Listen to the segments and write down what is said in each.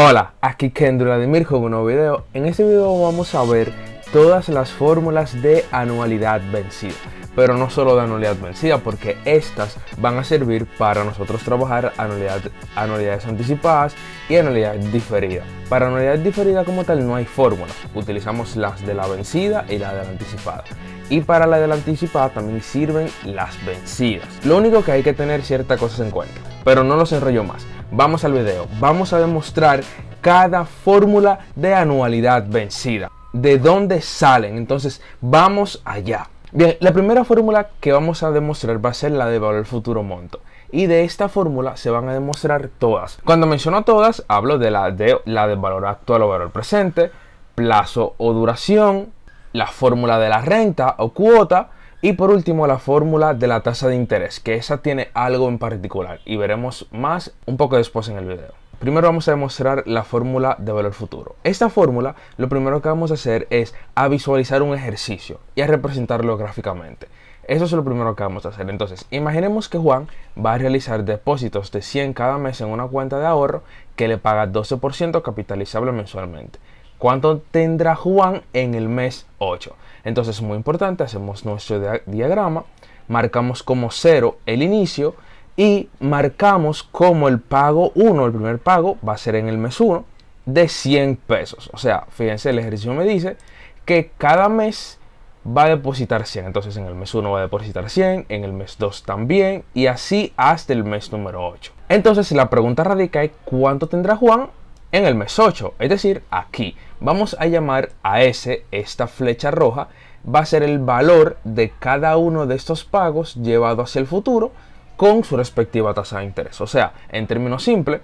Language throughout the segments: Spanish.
Hola, aquí Kendro Vladimir con un nuevo video. En este video vamos a ver todas las fórmulas de anualidad vencida. Pero no solo de anualidad vencida, porque estas van a servir para nosotros trabajar anualidades anticipadas y anualidad diferida. Para anualidad diferida como tal no hay fórmulas, utilizamos las de la vencida y la de la anticipada. Y para la de la anticipada también sirven las vencidas. Lo único que hay que tener ciertas cosas en cuenta, pero no los enrollo más. Vamos al video, vamos a demostrar cada fórmula de anualidad vencida, de dónde salen. Entonces vamos allá. Bien, la primera fórmula que vamos a demostrar va a ser la de valor futuro monto. Y de esta fórmula se van a demostrar todas. Cuando menciono todas, hablo de la de valor actual o valor presente, plazo o duración, la fórmula de la renta o cuota y por último la fórmula de la tasa de interés, que esa tiene algo en particular y veremos más un poco después en el video. Primero vamos a demostrar la fórmula de valor futuro. Esta fórmula lo primero que vamos a hacer es a visualizar un ejercicio y a representarlo gráficamente. Eso es lo primero que vamos a hacer. Entonces, imaginemos que Juan va a realizar depósitos de 100 cada mes en una cuenta de ahorro que le paga 12% capitalizable mensualmente. ¿Cuánto tendrá Juan en el mes 8? Entonces, muy importante, hacemos nuestro diagrama, marcamos como 0 el inicio y marcamos como el pago 1, el primer pago va a ser en el mes 1 de 100 pesos. O sea, fíjense, el ejercicio me dice que cada mes va a depositar 100. Entonces, en el mes 1 va a depositar 100, en el mes 2 también y así hasta el mes número 8. Entonces, la pregunta radica en ¿cuánto tendrá Juan en el mes 8? Es decir, aquí vamos a llamar a esta flecha roja, va a ser el valor de cada uno de estos pagos llevado hacia el futuro con su respectiva tasa de interés. O sea, en términos simples,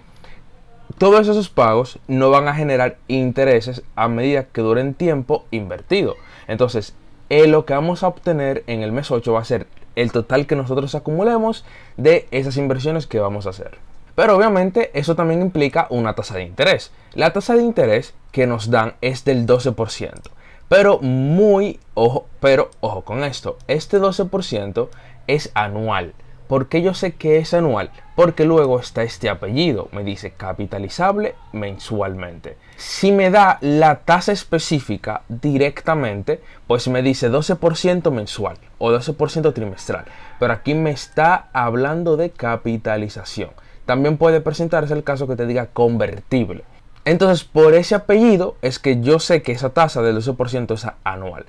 todos esos pagos no van a generar intereses a medida que duren tiempo invertido. Entonces, lo que vamos a obtener en el mes 8 va a ser el total que nosotros acumulemos de esas inversiones que vamos a hacer. Pero obviamente eso también implica una tasa de interés. La tasa de interés que nos dan es del 12%. Pero ojo con esto, este 12% es anual. ¿Por qué yo sé que es anual? Porque luego está este apellido, me dice capitalizable mensualmente. Si me da la tasa específica directamente, pues me dice 12% mensual o 12% trimestral. Pero aquí me está hablando de capitalización. También puede presentarse el caso que te diga convertible. Entonces, por ese apellido es que yo sé que esa tasa del 12% es anual.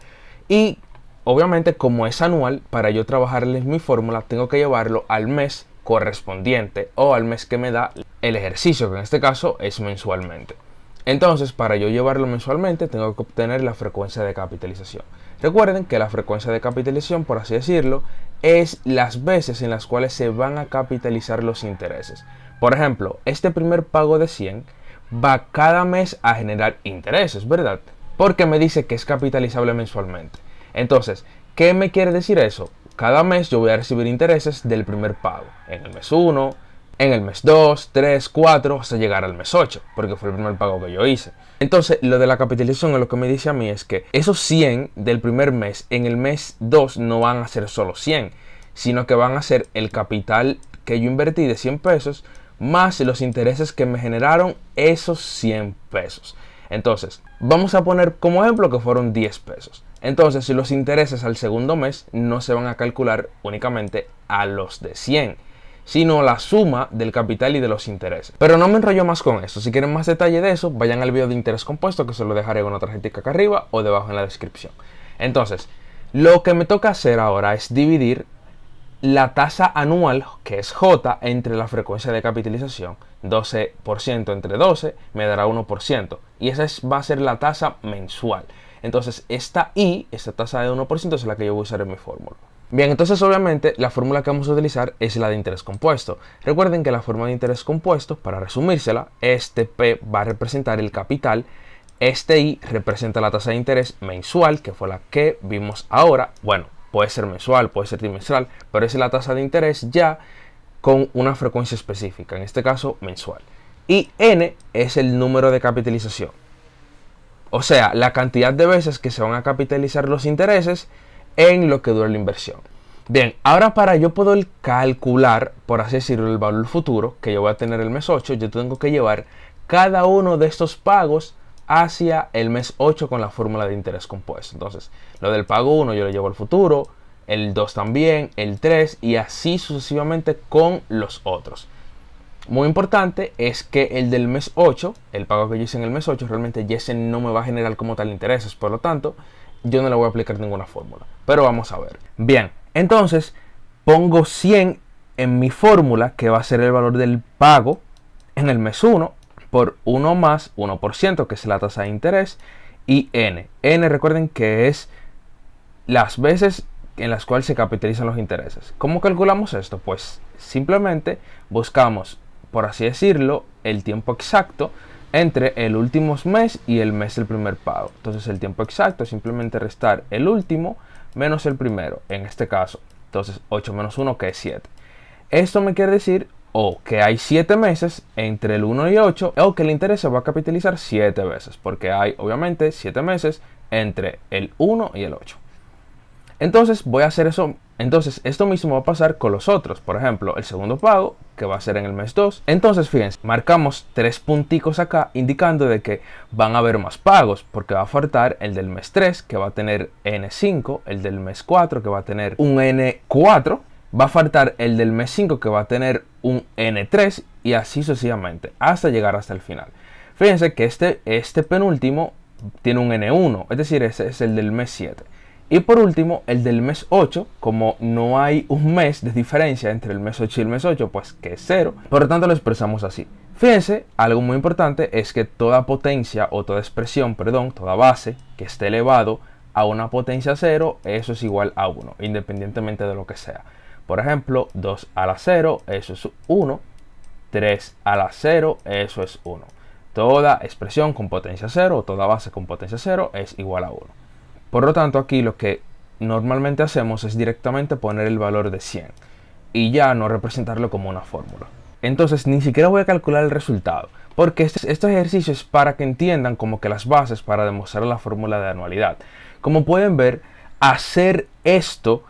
Y obviamente, como es anual, para yo trabajarles mi fórmula, tengo que llevarlo al mes correspondiente o al mes que me da el ejercicio, que en este caso es mensualmente. Entonces, para yo llevarlo mensualmente, tengo que obtener la frecuencia de capitalización. Recuerden que la frecuencia de capitalización, por así decirlo, es las veces en las cuales se van a capitalizar los intereses. Por ejemplo, este primer pago de 100 va cada mes a generar intereses, ¿verdad? Porque me dice que es capitalizable mensualmente. Entonces, ¿qué me quiere decir eso? Cada mes yo voy a recibir intereses del primer pago. En el mes 1, en el mes 2, 3, 4, hasta llegar al mes 8, porque fue el primer pago que yo hice. Entonces, lo de la capitalización lo que me dice a mí es que esos 100 del primer mes, en el mes 2 no van a ser solo 100, sino que van a ser el capital que yo invertí de 100 pesos, más los intereses que me generaron esos 100 pesos. Entonces, vamos a poner como ejemplo que fueron 10 pesos. Entonces, si los intereses al segundo mes no se van a calcular únicamente a los de 100, sino la suma del capital y de los intereses. Pero no me enrollo más con eso. Si quieren más detalle de eso, vayan al video de interés compuesto, que se lo dejaré con otra tarjetita acá arriba o debajo en la descripción. Entonces, lo que me toca hacer ahora es dividir la tasa anual, que es J, entre la frecuencia de capitalización. 12% entre 12 me dará 1%. Y esa va a ser la tasa mensual. Entonces, esta tasa de 1% es la que yo voy a usar en mi fórmula. Bien, entonces obviamente la fórmula que vamos a utilizar es la de interés compuesto. Recuerden que la fórmula de interés compuesto, para resumírsela, este P va a representar el capital, este I representa la tasa de interés mensual, que fue la que vimos ahora. Bueno, puede ser mensual, puede ser trimestral, pero es la tasa de interés ya con una frecuencia específica, en este caso mensual. Y N es el número de capitalización. O sea, la cantidad de veces que se van a capitalizar los intereses en lo que dura la inversión. Bien, ahora para yo poder calcular, por así decirlo, el valor futuro que yo voy a tener el mes 8, yo tengo que llevar cada uno de estos pagos hacia el mes 8 con la fórmula de interés compuesto. Entonces, lo del pago 1 yo lo llevo al futuro, el 2 también, el 3 y así sucesivamente con los otros. Muy importante es que el del mes 8, el pago que yo hice en el mes 8, realmente ya ese no me va a generar como tal intereses, por lo tanto, yo no le voy a aplicar ninguna fórmula. Pero vamos a ver. Bien, entonces pongo 100 en mi fórmula, que va a ser el valor del pago en el mes 1, por 1 más 1%, que es la tasa de interés, y n. N, recuerden que es las veces en las cuales se capitalizan los intereses. ¿Cómo calculamos esto? Pues simplemente buscamos, por así decirlo, el tiempo exacto entre el último mes y el mes del primer pago. Entonces el tiempo exacto es simplemente restar el último menos el primero, en este caso. Entonces 8 menos 1, que es 7. Esto me quiere decir o que hay 7 meses entre el 1 y el 8, o que el interés se va a capitalizar 7 veces, porque hay obviamente 7 meses entre el 1 y el 8. Entonces voy a hacer eso. Entonces esto mismo va a pasar con los otros. Por ejemplo, el segundo pago, que va a ser en el mes 2. Entonces fíjense, marcamos 3 punticos acá indicando de que van a haber más pagos, porque va a faltar el del mes 3, que va a tener N5, el del mes 4, que va a tener un N4, va a faltar el del mes 5, que va a tener un N3, y así sucesivamente hasta llegar hasta el final. Fíjense que este penúltimo tiene un N1, es decir, ese es el del mes 7. Y por último, el del mes 8, como no hay un mes de diferencia entre el mes 8 y el mes 8, pues que es 0. Por lo tanto, lo expresamos así. Fíjense, algo muy importante es que toda potencia o toda expresión, perdón, toda base que esté elevado a una potencia 0, eso es igual a 1, independientemente de lo que sea. Por ejemplo, 2 a la 0, eso es 1. 3 a la 0, eso es 1. Toda expresión con potencia 0 o toda base con potencia 0 es igual a 1. Por lo tanto, aquí lo que normalmente hacemos es directamente poner el valor de 100 y ya no representarlo como una fórmula. Entonces ni siquiera voy a calcular el resultado, porque este ejercicio es para que entiendan como que las bases para demostrar la fórmula de anualidad. Como pueden ver, hacer esto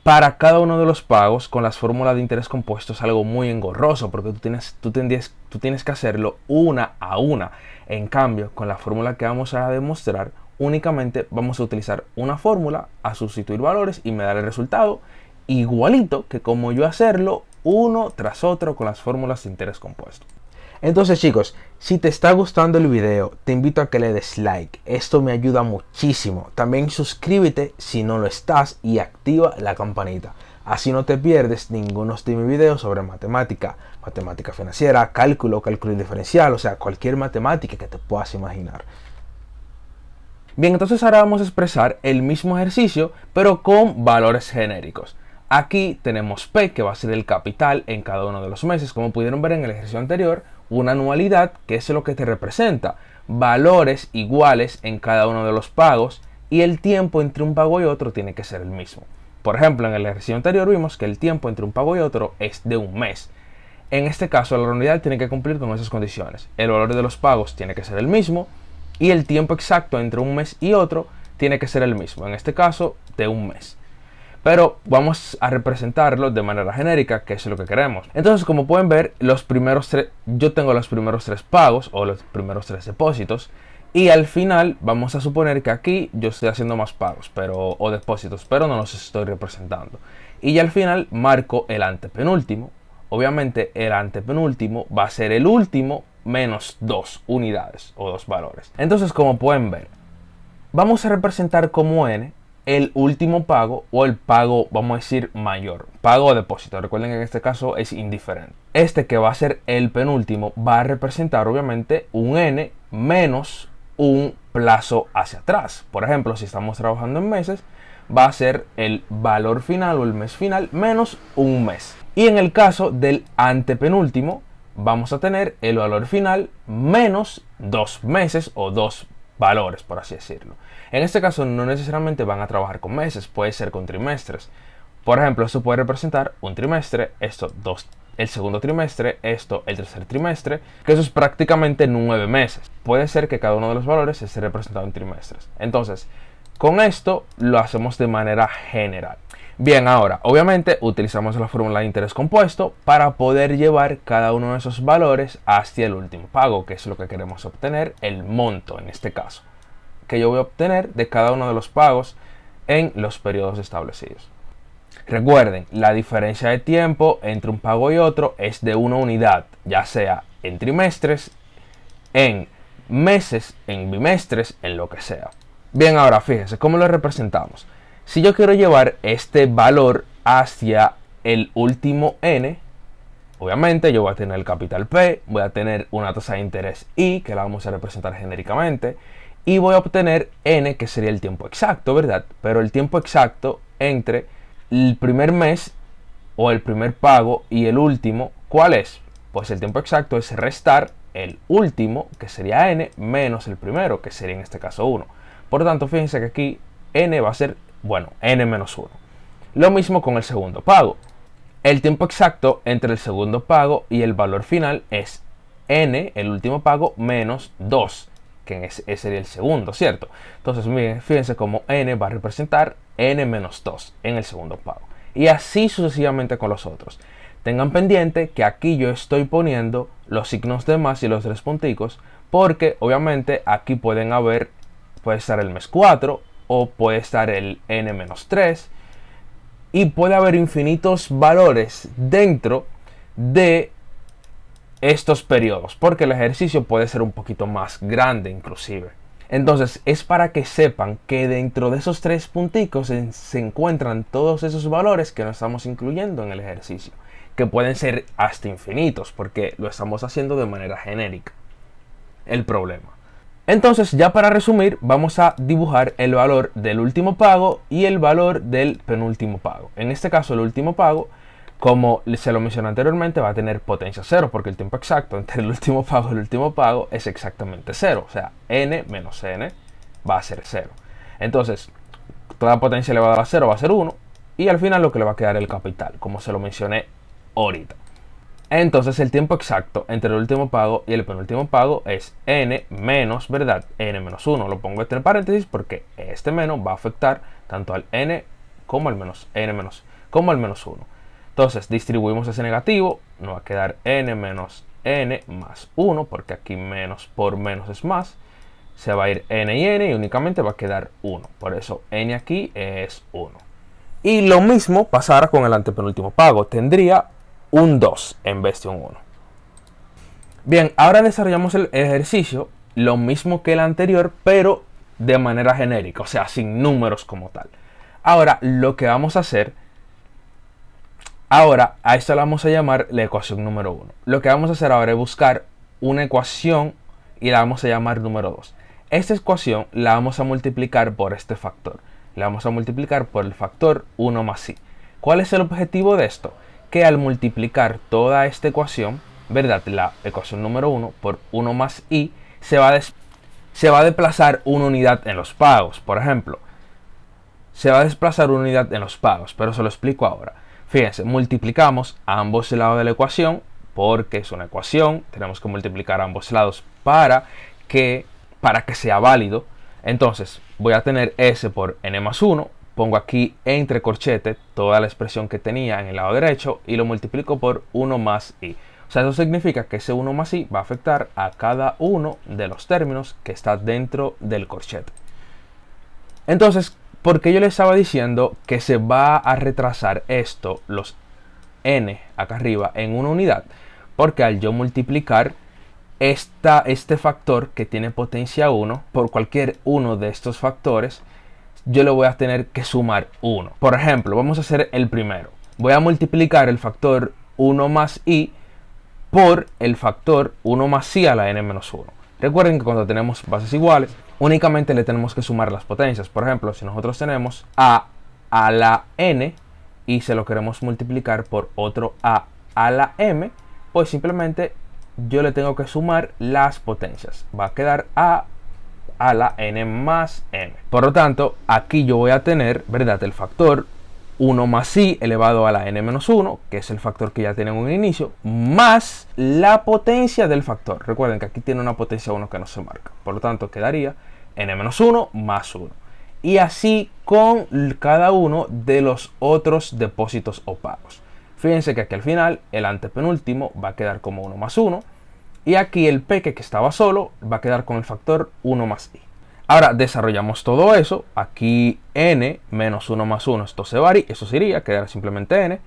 para cada uno de los pagos con las fórmulas de interés compuesto es algo muy engorroso, porque tú tienes que hacerlo una a una. En cambio, con la fórmula que vamos a demostrar, únicamente vamos a utilizar una fórmula, a sustituir valores y me dará el resultado igualito que como yo hacerlo uno tras otro con las fórmulas de interés compuesto. Entonces chicos, si te está gustando el video, te invito a que le des like. Esto me ayuda muchísimo. También suscríbete si no lo estás y activa la campanita. Así no te pierdes ninguno de mis videos sobre matemática, matemática financiera, cálculo diferencial, o sea, cualquier matemática que te puedas imaginar. Bien, entonces ahora vamos a expresar el mismo ejercicio, pero con valores genéricos. Aquí tenemos P, que va a ser el capital en cada uno de los meses. Como pudieron ver en el ejercicio anterior, una anualidad, que es lo que te representa, valores iguales en cada uno de los pagos, y el tiempo entre un pago y otro tiene que ser el mismo. Por ejemplo, en el ejercicio anterior vimos que el tiempo entre un pago y otro es de un mes. En este caso, la anualidad tiene que cumplir con esas condiciones. El valor de los pagos tiene que ser el mismo, y el tiempo exacto entre un mes y otro tiene que ser el mismo, en este caso de un mes. Pero vamos a representarlo de manera genérica, que es lo que queremos. Entonces, como pueden ver, yo tengo los primeros 3 pagos o los primeros 3 depósitos. Y al final vamos a suponer que aquí yo estoy haciendo más pagos o depósitos, pero no los estoy representando. Y ya al final marco el antepenúltimo. Obviamente el antepenúltimo va a ser el último menos 2 unidades o 2 valores. Entonces, como pueden ver, vamos a representar como n el último pago o el pago, vamos a decir, mayor. Pago o depósito. Recuerden que en este caso es indiferente. Este que va a ser el penúltimo va a representar obviamente un n menos un plazo hacia atrás. Por ejemplo, si estamos trabajando en meses, va a ser el valor final o el mes final menos un mes. Y en el caso del antepenúltimo, vamos a tener el valor final menos 2 meses o 2 valores, por así decirlo. En este caso no necesariamente van a trabajar con meses, puede ser con trimestres. Por ejemplo, esto puede representar un trimestre, el segundo trimestre, el tercer trimestre, que eso es prácticamente 9 meses. Puede ser que cada uno de los valores esté representado en trimestres. Entonces, con esto lo hacemos de manera general. Bien, ahora, obviamente utilizamos la fórmula de interés compuesto para poder llevar cada uno de esos valores hacia el último pago, que es lo que queremos obtener, el monto en este caso, que yo voy a obtener de cada uno de los pagos en los periodos establecidos. Recuerden, la diferencia de tiempo entre un pago y otro es de una unidad, ya sea en trimestres, en meses, en bimestres, en lo que sea. Bien, ahora fíjense cómo lo representamos. Si yo quiero llevar este valor hacia el último n, obviamente yo voy a tener el capital P, voy a tener una tasa de interés I, que la vamos a representar genéricamente, y voy a obtener n, que sería el tiempo exacto, ¿verdad? Pero el tiempo exacto entre el primer mes o el primer pago y el último, ¿cuál es? Pues el tiempo exacto es restar el último, que sería n, menos el primero, que sería en este caso 1. Por lo tanto, fíjense que aquí n va a ser, bueno, n menos 1. Lo mismo con el segundo pago. El tiempo exacto entre el segundo pago y el valor final es n, el último pago, menos 2, que ese sería el segundo, ¿cierto? Entonces, miren, fíjense cómo n va a representar n menos 2 en el segundo pago. Y así sucesivamente con los otros. Tengan pendiente que aquí yo estoy poniendo los signos de más y los 3 punticos, porque obviamente aquí puede estar el mes 4 o puede estar el n-3 y puede haber infinitos valores dentro de estos periodos, porque el ejercicio puede ser un poquito más grande inclusive. Entonces es para que sepan que dentro de esos 3 punticos se encuentran todos esos valores que no estamos incluyendo en el ejercicio, que pueden ser hasta infinitos porque lo estamos haciendo de manera genérica. El problema. Entonces, ya para resumir, vamos a dibujar el valor del último pago y el valor del penúltimo pago. En este caso, el último pago, como se lo mencioné anteriormente, va a tener potencia 0, porque el tiempo exacto entre el último pago y el último pago es exactamente 0. O sea, n menos n va a ser 0. Entonces, toda potencia elevada a 0 va a ser 1. Y al final lo que le va a quedar es el capital, como se lo mencioné ahorita. Entonces el tiempo exacto entre el último pago y el penúltimo pago es n menos, ¿verdad? N menos 1. Lo pongo entre paréntesis porque este menos va a afectar tanto al n como al menos n menos, como al menos 1. Entonces distribuimos ese negativo, nos va a quedar n menos n más 1, porque aquí menos por menos es más. Se va a ir n y únicamente va a quedar 1. Por eso n aquí es 1. Y lo mismo pasará con el antepenúltimo pago. Tendría un 2 en vez de un 1. Bien, ahora desarrollamos el ejercicio, lo mismo que el anterior, pero de manera genérica, o sea, sin números como tal. Ahora, lo que vamos a hacer, a esto la vamos a llamar la ecuación número 1. Lo que vamos a hacer ahora es buscar una ecuación y la vamos a llamar número 2. Esta ecuación la vamos a multiplicar por este factor. La vamos a multiplicar por el factor 1 más i. ¿Cuál es el objetivo de esto? Que al multiplicar toda esta ecuación, ¿verdad? La ecuación número 1 por 1 más i, se va a desplazar una unidad en los pagos. Por ejemplo, se va a desplazar una unidad en los pagos, pero se lo explico ahora. Fíjense, multiplicamos a ambos lados de la ecuación, porque es una ecuación, tenemos que multiplicar a ambos lados para que sea válido. Entonces, voy a tener s por n más 1, pongo aquí entre corchetes toda la expresión que tenía en el lado derecho y lo multiplico por 1 más i. O sea, eso significa que ese 1 más i va a afectar a cada uno de los términos que está dentro del corchete. Entonces, ¿por qué yo les estaba diciendo que se va a retrasar esto, los n acá arriba, en una unidad? Porque al yo multiplicar este factor que tiene potencia 1 por cualquier uno de estos factores, yo le voy a tener que sumar 1. Por ejemplo, vamos a hacer el primero. Voy a multiplicar el factor 1 más i por el factor 1 más i a la n menos 1. Recuerden que cuando tenemos bases iguales, únicamente le tenemos que sumar las potencias. Por ejemplo, si nosotros tenemos a la n y se lo queremos multiplicar por otro a la m, pues simplemente yo le tengo que sumar las potencias. Va a quedar a la n más m. Por lo tanto, aquí yo voy a tener, ¿verdad?, el factor 1 más i elevado a la n menos 1, que es el factor que ya tiene un inicio, más la potencia del factor. Recuerden que aquí tiene una potencia 1 que no se marca. Por lo tanto, quedaría n menos 1 más 1. y así con cada uno de los otros depósitos o pagos. Fíjense que aquí al final el antepenúltimo va a quedar como 1 más 1 y aquí el P que estaba solo va a quedar con el factor 1 más I. Ahora desarrollamos todo eso. Aquí n menos 1 más 1, esto se varía, eso sería, quedará simplemente n.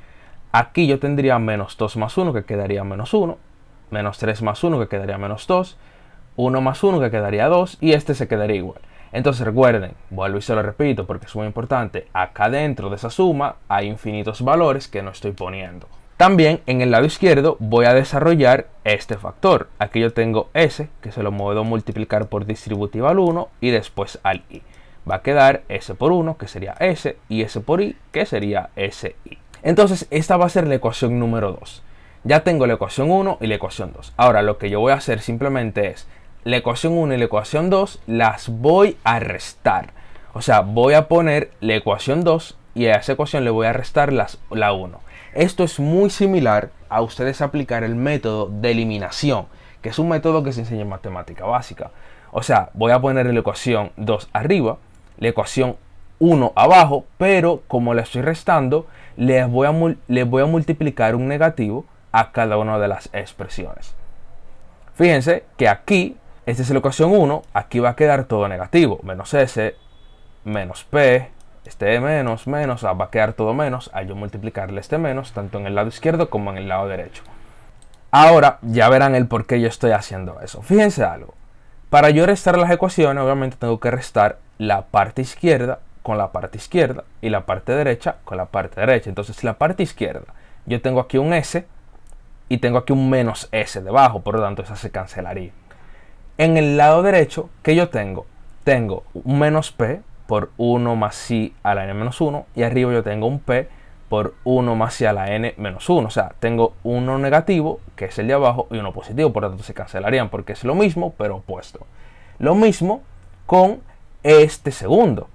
Aquí yo tendría menos 2 más 1 que quedaría menos 1, menos 3 más 1 que quedaría menos 2, 1 más 1 que quedaría 2 y este se quedaría igual. Entonces recuerden, vuelvo y se lo repito porque es muy importante, acá dentro de esa suma hay infinitos valores que no estoy poniendo. También en el lado izquierdo voy a desarrollar este factor. Aquí yo tengo s, que se lo puedo multiplicar por distributiva al 1 y después al i. Va a quedar s por 1, que sería s, y s por i, que sería si. Entonces esta va a ser la ecuación número 2. Ya tengo la ecuación 1 y la ecuación 2. Ahora lo que yo voy a hacer simplemente es la ecuación 1 y la ecuación 2 las voy a restar. O sea, voy a poner la ecuación 2 y a esa ecuación le voy a restar la 1. Esto es muy similar a ustedes aplicar el método de eliminación, que es un método que se enseña en matemática básica. O sea, voy a poner la ecuación 2 arriba, la ecuación 1 abajo, pero como le estoy restando, les voy a multiplicar un negativo a cada una de las expresiones. Fíjense que aquí, esta es la ecuación 1, aquí va a quedar todo negativo, menos s, menos p, este menos, va a quedar todo menos al yo multiplicarle este menos, tanto en el lado izquierdo como en el lado derecho. Ahora ya verán el por qué yo estoy haciendo eso. Fíjense algo, para yo restar las ecuaciones, obviamente tengo que restar la parte izquierda con la parte izquierda y la parte derecha con la parte derecha. Entonces la parte izquierda, yo tengo aquí un s y tengo aquí un menos s debajo, por lo tanto esa se cancelaría. En el lado derecho, ¿qué yo tengo? Tengo un menos p por 1 más i a la n menos 1 y arriba yo tengo un p por 1 más i a la n menos 1. O sea, tengo uno negativo, que es el de abajo, y uno positivo, por lo tanto se cancelarían porque es lo mismo, pero opuesto. Lo mismo con este segundo.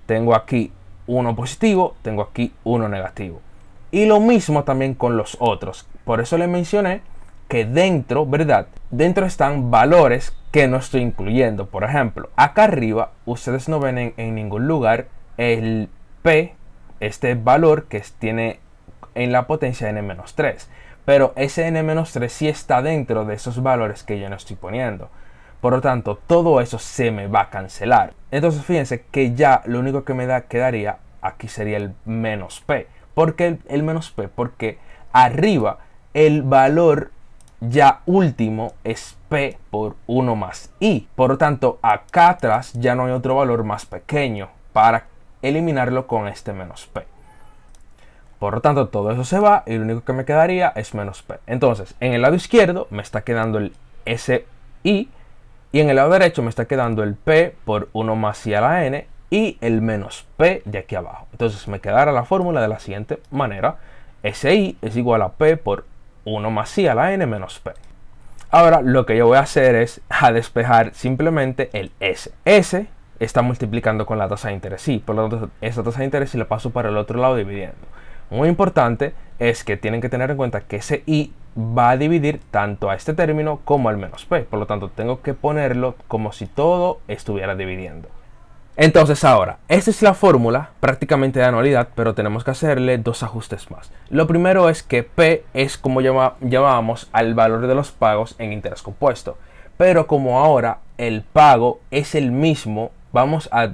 Tengo aquí uno positivo, tengo aquí uno negativo. Y lo mismo también con los otros. Por eso les mencioné que dentro, ¿verdad? Dentro están valores que no estoy incluyendo. Por ejemplo, acá arriba ustedes no ven en ningún lugar el P, este valor que tiene en la potencia n-3. Pero ese n-3 sí está dentro de esos valores que yo no estoy poniendo. Por lo tanto, todo eso se me va a cancelar. Entonces fíjense que ya lo único que me quedaría aquí sería el menos P. ¿Por qué el menos P? Porque arriba el valor ya último es P por 1 más I. Por lo tanto, acá atrás ya no hay otro valor más pequeño para eliminarlo con este menos P. Por lo tanto, todo eso se va y lo único que me quedaría es menos P. Entonces, en el lado izquierdo me está quedando el SI y en el lado derecho me está quedando el P por 1 más I a la N y el menos P de aquí abajo. Entonces me quedará la fórmula de la siguiente manera. SI es igual a P por 1 más I a la N menos P. Ahora lo que yo voy a hacer es a despejar simplemente el S. S está multiplicando con la tasa de interés I. Por lo tanto, esta tasa de interés I la paso para el otro lado dividiendo. Muy importante es que tienen que tener en cuenta que ese I va a dividir tanto a este término como al menos P. Por lo tanto, tengo que ponerlo como si todo estuviera dividiendo. Entonces ahora, esta es la fórmula prácticamente de anualidad, pero tenemos que hacerle dos ajustes más. Lo primero es que P es como llamábamos al valor de los pagos en interés compuesto. Pero como ahora el pago es el mismo, vamos a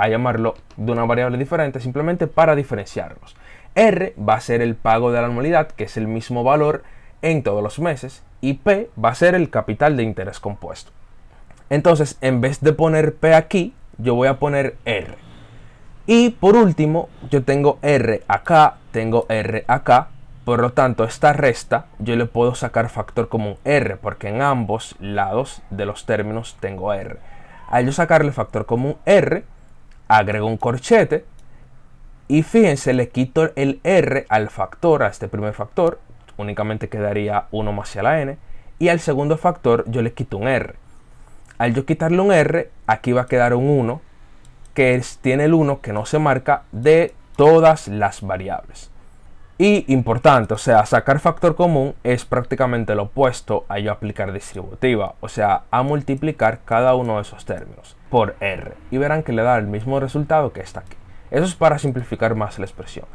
llamarlo de una variable diferente simplemente para diferenciarlos. R va a ser el pago de la anualidad, que es el mismo valor en todos los meses, y P va a ser el capital de interés compuesto. Entonces, en vez de poner P aquí, yo voy a poner R. Y por último, yo tengo R acá, tengo R acá. Por lo tanto, esta resta yo le puedo sacar factor común R, porque en ambos lados de los términos tengo R. Al yo sacarle factor común R, agrego un corchete. Y fíjense, le quito el R al factor, a este primer factor, únicamente quedaría 1 más I a la N. Y al segundo factor yo le quito un R. Al yo quitarle un R, aquí va a quedar un 1, que tiene el 1 que no se marca de todas las variables. Y importante, o sea, sacar factor común es prácticamente lo opuesto a yo aplicar distributiva, o sea, a multiplicar cada uno de esos términos por r. Y verán que le da el mismo resultado que está aquí. Eso es para simplificar más la expresión.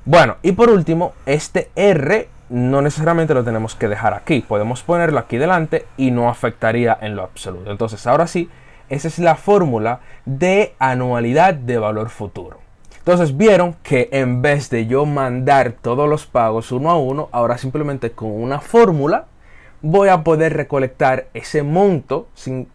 Bueno, y por último, este r no necesariamente lo tenemos que dejar aquí. Podemos ponerlo aquí delante y no afectaría en lo absoluto. Entonces, ahora sí, esa es la fórmula de anualidad de valor futuro. Entonces vieron que en vez de yo mandar todos los pagos uno a uno, ahora simplemente con una fórmula voy a poder recolectar ese monto sin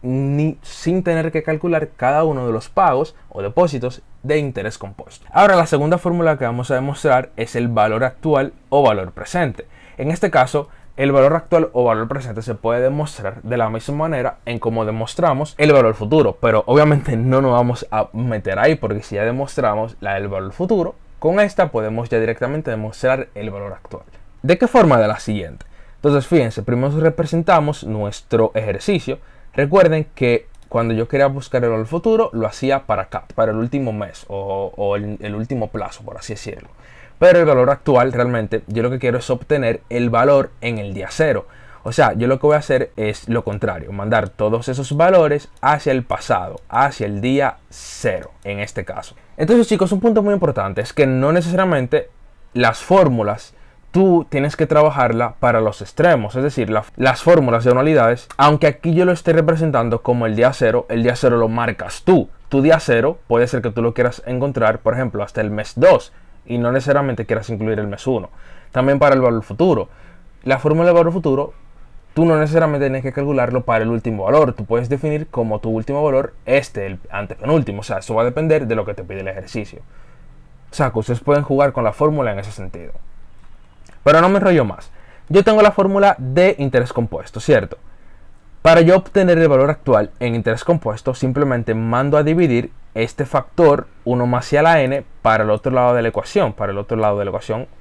tener que calcular cada uno de los pagos o depósitos de interés compuesto. Ahora la segunda fórmula que vamos a demostrar es el valor actual o valor presente. En este caso, el valor actual o valor presente se puede demostrar de la misma manera en cómo demostramos el valor futuro, pero obviamente no nos vamos a meter ahí porque si ya demostramos la del valor futuro, con esta podemos ya directamente demostrar el valor actual. ¿De qué forma? De la siguiente. Entonces fíjense, primero representamos nuestro ejercicio. Recuerden que cuando yo quería buscar el valor futuro lo hacía para acá, para el último mes o el último plazo, por así decirlo. Pero el valor actual realmente yo lo que quiero es obtener el valor en el día cero. O sea, yo lo que voy a hacer es lo contrario, mandar todos esos valores hacia el pasado, hacia el día cero en este caso. Entonces chicos, un punto muy importante es que no necesariamente las fórmulas tú tienes que trabajarla para los extremos, es decir, las fórmulas de anualidades, aunque aquí yo lo esté representando como el día cero lo marcas tú. Tu día cero puede ser que tú lo quieras encontrar, por ejemplo, hasta el mes 2. Y no necesariamente quieras incluir el mes 1. También para el valor futuro. La fórmula de valor futuro, tú no necesariamente tienes que calcularlo para el último valor. Tú puedes definir como tu último valor el antepenúltimo. O sea, eso va a depender de lo que te pide el ejercicio. O sea, que ustedes pueden jugar con la fórmula en ese sentido. Pero no me enrollo más. Yo tengo la fórmula de interés compuesto, ¿cierto? Para yo obtener el valor actual en interés compuesto, simplemente mando a dividir este factor 1 más i a la n para el otro lado de la ecuación,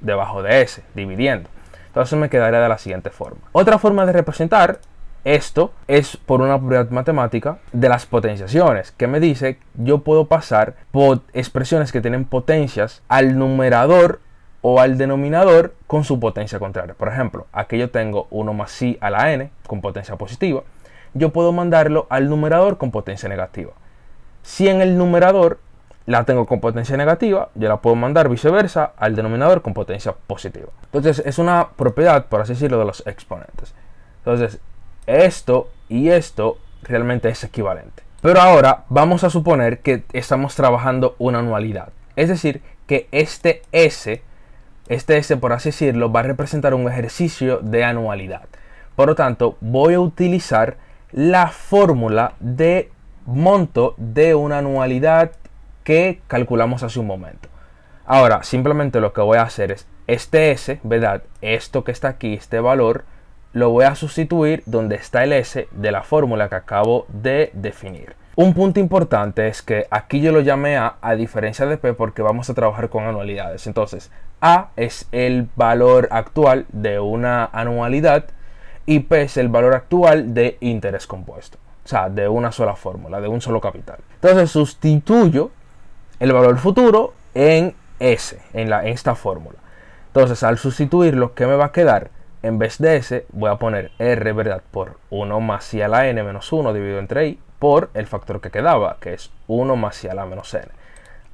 debajo de s, dividiendo. Entonces me quedaría de la siguiente forma. Otra forma de representar esto es por una propiedad matemática de las potenciaciones, que me dice yo puedo pasar por expresiones que tienen potencias al numerador o al denominador con su potencia contraria. Por ejemplo, aquí yo tengo 1 más i a la n con potencia positiva. Yo puedo mandarlo al numerador con potencia negativa. Si en el numerador la tengo con potencia negativa, yo la puedo mandar viceversa al denominador con potencia positiva. Entonces es una propiedad, por así decirlo, de los exponentes. Entonces esto y esto realmente es equivalente. Pero ahora vamos a suponer que estamos trabajando una anualidad. Es decir, que este S, por así decirlo, va a representar un ejercicio de anualidad. Por lo tanto, voy a utilizar la fórmula de monto de una anualidad que calculamos hace un momento. Ahora, simplemente lo que voy a hacer es este S, ¿verdad? Esto que está aquí, este valor, lo voy a sustituir donde está el S de la fórmula que acabo de definir. Un punto importante es que aquí yo lo llamé a diferencia de P, porque vamos a trabajar con anualidades. Entonces, A es el valor actual de una anualidad y P es el valor actual de interés compuesto. O sea, de una sola fórmula, de un solo capital. Entonces sustituyo el valor futuro en S, en esta fórmula. Entonces al sustituirlo, ¿qué me va a quedar? En vez de S, voy a poner R, ¿verdad? Por 1 más i a la n menos 1 dividido entre i por el factor que quedaba, que es 1 más i a la menos n.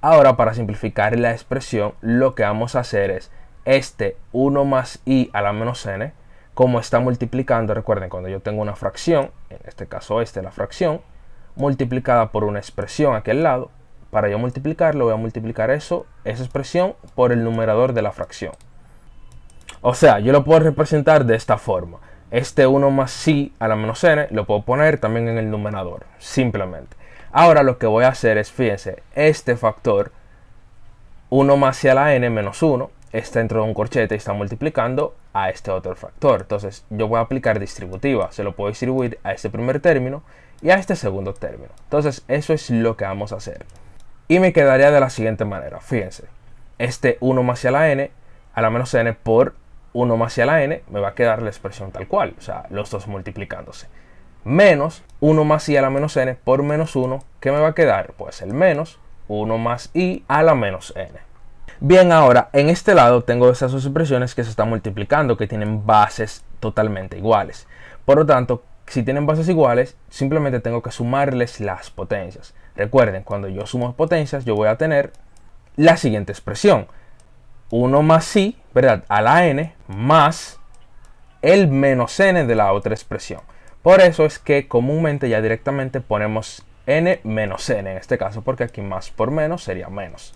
Ahora, para simplificar la expresión, lo que vamos a hacer es este 1 más i a la menos n, como está multiplicando, recuerden, cuando yo tengo una fracción, en este caso la fracción, multiplicada por una expresión aquí al lado, para yo multiplicarlo voy a multiplicar esa expresión por el numerador de la fracción. O sea, yo lo puedo representar de esta forma. Este 1 más i a la menos n lo puedo poner también en el numerador, simplemente. Ahora lo que voy a hacer es, fíjense, este factor 1 más i a la n menos 1 está dentro de un corchete y está multiplicando a este otro factor. Entonces yo voy a aplicar distributiva, se lo puedo distribuir a este primer término y a este segundo término. Entonces eso es lo que vamos a hacer. Y me quedaría de la siguiente manera, fíjense, este 1 más i a la n a la menos n por 1 más i a la n me va a quedar la expresión tal cual, o sea, los dos multiplicándose. Menos 1 más i a la menos n por menos 1, ¿qué me va a quedar? Pues el menos 1 más i a la menos n. Bien, ahora en este lado tengo esas dos expresiones que se están multiplicando, que tienen bases totalmente iguales. Por lo tanto, si tienen bases iguales, simplemente tengo que sumarles las potencias. Recuerden, cuando yo sumo potencias, yo voy a tener la siguiente expresión. 1 más i, ¿verdad? A la n más el menos n de la otra expresión. Por eso es que comúnmente ya directamente ponemos n menos n en este caso, porque aquí más por menos sería menos.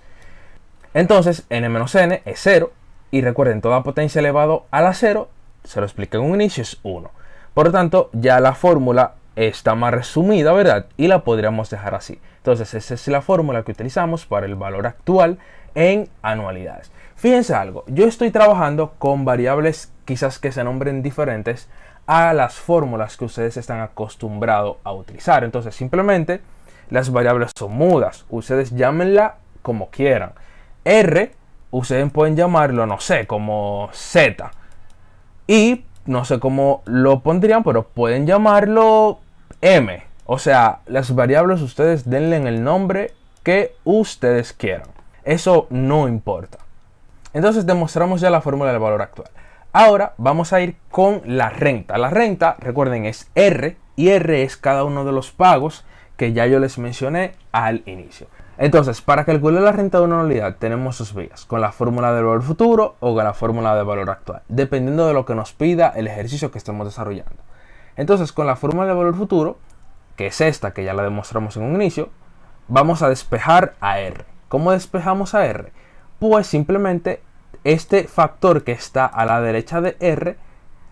Entonces n menos n es 0, y recuerden, toda potencia elevado a la 0, se lo expliqué en un inicio, es 1. Por lo tanto, ya la fórmula está más resumida, ¿verdad? Y la podríamos dejar así. Entonces esa es la fórmula que utilizamos para el valor actual en anualidades. Fíjense algo, yo estoy trabajando con variables quizás que se nombren diferentes a las fórmulas que ustedes están acostumbrados a utilizar. Entonces simplemente las variables son mudas, ustedes llámenla como quieran. R, ustedes pueden llamarlo, no sé, como Z. Y no sé cómo lo pondrían, pero pueden llamarlo M. O sea, las variables ustedes denle en el nombre que ustedes quieran. Eso no importa. Entonces demostramos ya la fórmula del valor actual. Ahora vamos a ir con la renta. La renta, recuerden, es R, y R es cada uno de los pagos que ya yo les mencioné al inicio. Entonces, para calcular la renta de una anualidad tenemos dos vías, con la fórmula del valor futuro o con la fórmula del valor actual, dependiendo de lo que nos pida el ejercicio que estemos desarrollando. Entonces, con la fórmula del valor futuro, que es esta que ya la demostramos en un inicio, vamos a despejar a R. ¿Cómo despejamos a R? Pues simplemente este factor que está a la derecha de R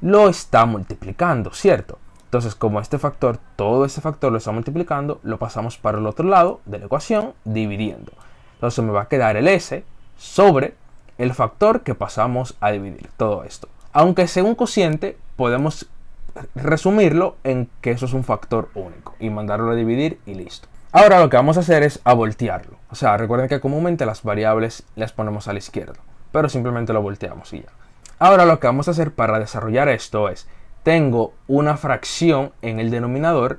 lo está multiplicando, ¿cierto? Entonces, como este factor, todo este factor lo está multiplicando, lo pasamos para el otro lado de la ecuación dividiendo. Entonces me va a quedar el S sobre el factor que pasamos a dividir, todo esto. Aunque sea un cociente, podemos resumirlo en que eso es un factor único y mandarlo a dividir y listo. Ahora lo que vamos a hacer es a voltearlo. O sea, recuerden que comúnmente las variables las ponemos a la izquierda, pero simplemente lo volteamos y ya. Ahora lo que vamos a hacer para desarrollar esto es, tengo una fracción en el denominador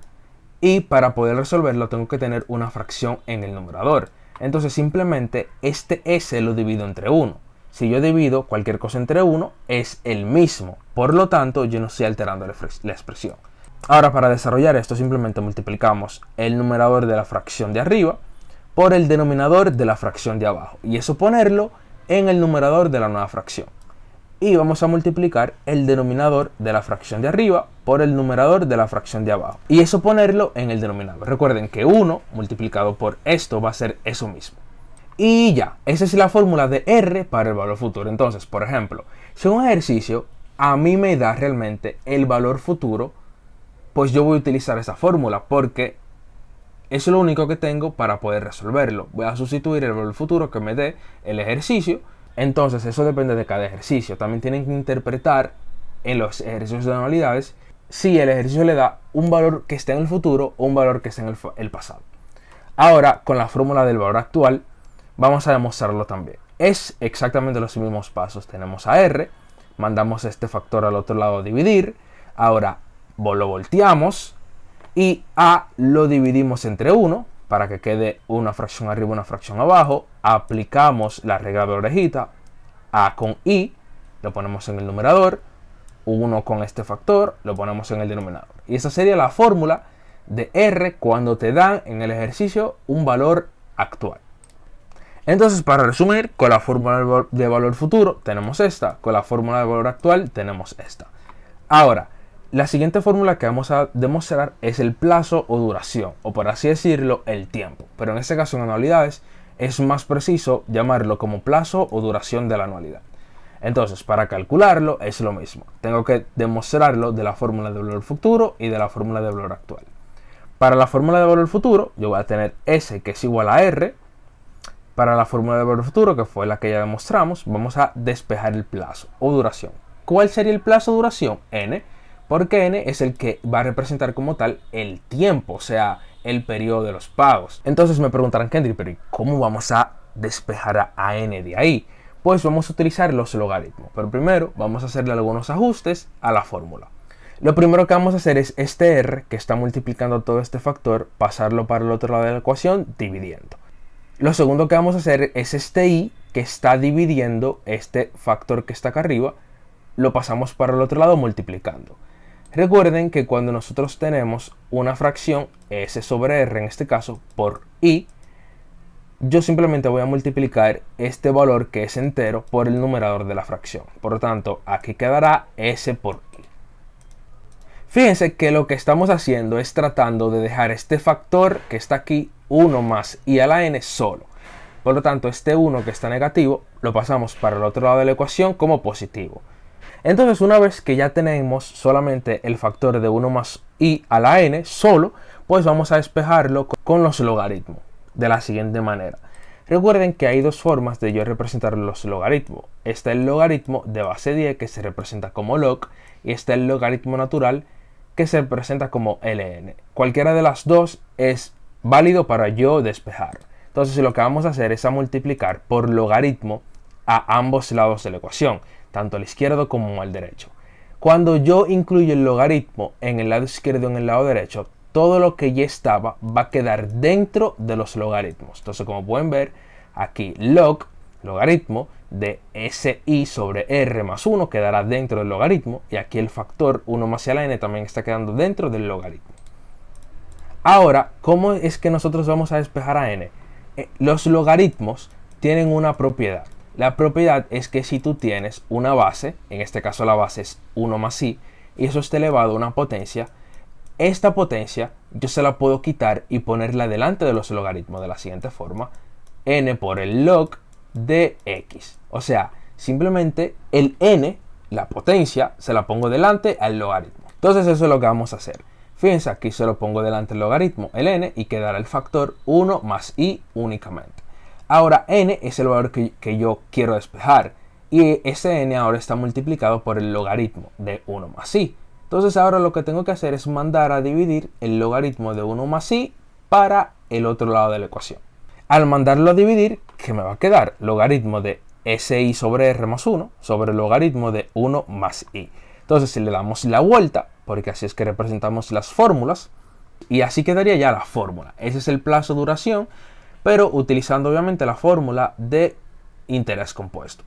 y para poder resolverlo tengo que tener una fracción en el numerador. Entonces simplemente este S lo divido entre 1. Si yo divido cualquier cosa entre 1 es el mismo. Por lo tanto yo no estoy alterando la expresión. Ahora para desarrollar esto simplemente multiplicamos el numerador de la fracción de arriba por el denominador de la fracción de abajo. Y eso ponerlo en el numerador de la nueva fracción. Y vamos a multiplicar el denominador de la fracción de arriba por el numerador de la fracción de abajo. Y eso ponerlo en el denominador. Recuerden que 1 multiplicado por esto va a ser eso mismo. Y ya, esa es la fórmula de R para el valor futuro. Entonces, por ejemplo, si un ejercicio a mí me da realmente el valor futuro, pues yo voy a utilizar esa fórmula porque eso es lo único que tengo para poder resolverlo. Voy a sustituir el valor futuro que me dé el ejercicio. Entonces eso depende de cada ejercicio. También tienen que interpretar en los ejercicios de anualidades si el ejercicio le da un valor que esté en el futuro o un valor que esté en el pasado. Ahora, con la fórmula del valor actual, vamos a demostrarlo también. Es exactamente los mismos pasos. Tenemos a R, mandamos este factor al otro lado a dividir. Ahora lo volteamos y A lo dividimos entre 1 para que quede una fracción arriba y una fracción abajo. Aplicamos la regla de orejita, A con I, lo ponemos en el numerador, 1 con este factor, lo ponemos en el denominador. Y esa sería la fórmula de R cuando te dan en el ejercicio un valor actual. Entonces, para resumir, con la fórmula de valor futuro tenemos esta, con la fórmula de valor actual tenemos esta. Ahora, la siguiente fórmula que vamos a demostrar es el plazo o duración, o por así decirlo, el tiempo. Pero en este caso en anualidades es más preciso llamarlo como plazo o duración de la anualidad. Entonces, para calcularlo es lo mismo. Tengo que demostrarlo de la fórmula de valor futuro y de la fórmula de valor actual. Para la fórmula de valor futuro, yo voy a tener S que es igual a R. Para la fórmula de valor futuro, que fue la que ya demostramos, vamos a despejar el plazo o duración. ¿Cuál sería el plazo o duración? N. Porque N es el que va a representar como tal el tiempo, o sea, el periodo de los pagos. Entonces me preguntarán, Kendrick, pero ¿cómo vamos a despejar a N de ahí? Pues vamos a utilizar los logaritmos. Pero primero vamos a hacerle algunos ajustes a la fórmula. Lo primero que vamos a hacer es este R, que está multiplicando todo este factor, pasarlo para el otro lado de la ecuación dividiendo. Lo segundo que vamos a hacer es este y que está dividiendo este factor que está acá arriba, lo pasamos para el otro lado multiplicando. Recuerden que cuando nosotros tenemos una fracción s sobre r en este caso por i, yo simplemente voy a multiplicar este valor que es entero por el numerador de la fracción. Por lo tanto, aquí quedará s por i. Fíjense que lo que estamos haciendo es tratando de dejar este factor que está aquí, 1 más i a la n, solo. Por lo tanto, este 1 que está negativo lo pasamos para el otro lado de la ecuación como positivo. Entonces, una vez que ya tenemos solamente el factor de 1 más i a la n solo, pues vamos a despejarlo con los logaritmos de la siguiente manera. Recuerden que hay dos formas de yo representar los logaritmos. Está el logaritmo de base 10 que se representa como log y está el logaritmo natural que se representa como ln. Cualquiera de las dos es válido para yo despejar. Entonces lo que vamos a hacer es a multiplicar por logaritmo a ambos lados de la ecuación, tanto al izquierdo como al derecho. Cuando yo incluyo el logaritmo en el lado izquierdo y en el lado derecho, todo lo que ya estaba va a quedar dentro de los logaritmos. Entonces, como pueden ver, aquí log, logaritmo de si sobre r más 1 quedará dentro del logaritmo, y aquí el factor 1 más i a la n también está quedando dentro del logaritmo. Ahora, ¿cómo es que nosotros vamos a despejar a n? Los logaritmos tienen una propiedad. La propiedad es que si tú tienes una base, en este caso la base es 1 más i, y eso está elevado a una potencia, esta potencia yo se la puedo quitar y ponerla delante de los logaritmos de la siguiente forma: n por el log de x. O sea, simplemente el n, la potencia, se la pongo delante al logaritmo. Entonces eso es lo que vamos a hacer. Fíjense, aquí se lo pongo delante el logaritmo, el n, y quedará el factor 1 más i únicamente. Ahora n es el valor que yo quiero despejar, y ese n ahora está multiplicado por el logaritmo de 1 más i. Entonces ahora lo que tengo que hacer es mandar a dividir el logaritmo de 1 más i para el otro lado de la ecuación. Al mandarlo a dividir, ¿qué me va a quedar? Logaritmo de si sobre r más 1 sobre el logaritmo de 1 más i. Entonces si le damos la vuelta, porque así es que representamos las fórmulas, y así quedaría ya la fórmula. Ese es el plazo de duración, pero utilizando obviamente la fórmula de interés compuesto.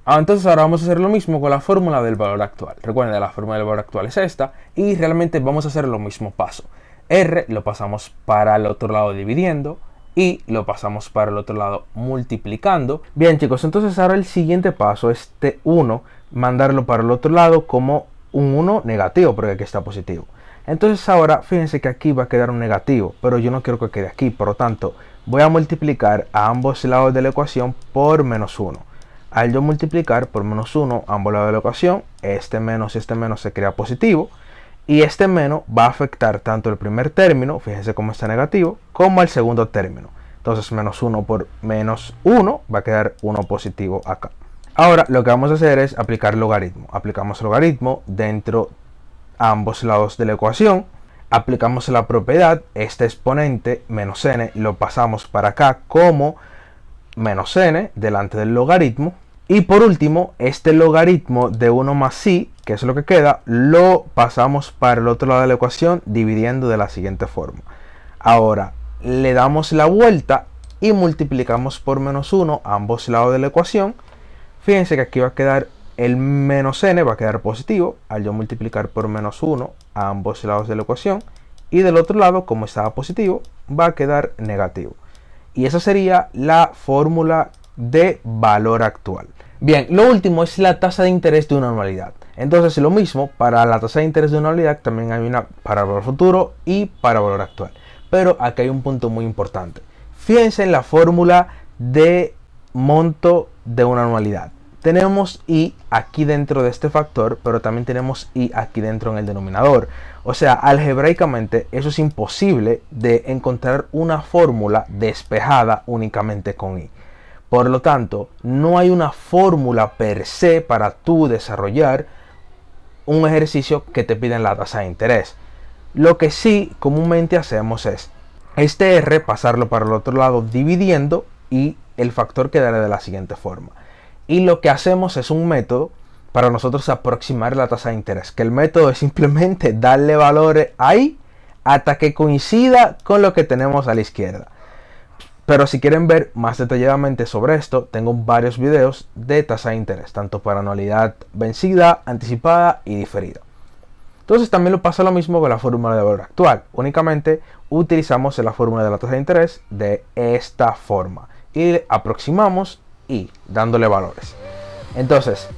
Entonces ahora vamos a hacer lo mismo con la fórmula del valor actual. Recuerden, la fórmula del valor actual es esta, y realmente vamos a hacer lo mismo paso. R lo pasamos para el otro lado dividiendo, y lo pasamos para el otro lado multiplicando. Bien, chicos, entonces ahora el siguiente paso es este 1, mandarlo para el otro lado como un 1 negativo, porque aquí está positivo. Entonces ahora fíjense que aquí va a quedar un negativo, pero yo no quiero que quede aquí, por lo tanto voy a multiplicar a ambos lados de la ecuación por menos 1. Al yo multiplicar por menos 1 a ambos lados de la ecuación, este menos y este menos se crea positivo, y este menos va a afectar tanto el primer término, fíjense cómo está negativo, como el segundo término. Entonces menos 1 por menos 1 va a quedar 1 positivo acá. Ahora lo que vamos a hacer es aplicar logaritmo. Aplicamos logaritmo dentro a ambos lados de la ecuación. Aplicamos la propiedad, este exponente menos n lo pasamos para acá como menos n delante del logaritmo. Y por último, este logaritmo de 1 más i, que es lo que queda, lo pasamos para el otro lado de la ecuación dividiendo de la siguiente forma. Ahora le damos la vuelta y multiplicamos por menos 1 a ambos lados de la ecuación. Fíjense que aquí va a quedar el menos n, va a quedar positivo al yo multiplicar por menos 1 a ambos lados de la ecuación. Y del otro lado, como estaba positivo, va a quedar negativo. Y esa sería la fórmula de valor actual. Bien, lo último es la tasa de interés de una anualidad. Entonces lo mismo, para la tasa de interés de una anualidad también hay una para valor futuro y para valor actual. Pero aquí hay un punto muy importante. Fíjense en la fórmula de monto de una anualidad. Tenemos i aquí dentro de este factor, pero también tenemos i aquí dentro en el denominador. O sea, algebraicamente eso es imposible de encontrar una fórmula despejada únicamente con i. Por lo tanto, no hay una fórmula per se para tú desarrollar un ejercicio que te piden la tasa de interés. Lo que sí comúnmente hacemos es este r pasarlo para el otro lado dividiendo y el factor quedará de la siguiente forma. Y lo que hacemos es un método para nosotros aproximar la tasa de interés, que el método es simplemente darle valores ahí hasta que coincida con lo que tenemos a la izquierda. Pero si quieren ver más detalladamente sobre esto, tengo varios videos de tasa de interés, tanto para anualidad vencida, anticipada y diferida. Entonces también lo pasa lo mismo con la fórmula de valor actual. Únicamente utilizamos la fórmula de la tasa de interés de esta forma y aproximamos y dándole valores. Entonces,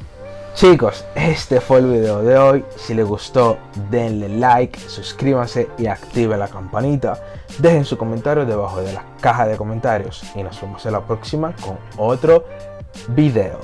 chicos, este fue el video de hoy. Si les gustó, denle like, suscríbanse y activen la campanita. Dejen su comentario debajo de la caja de comentarios y nos vemos en la próxima con otro video.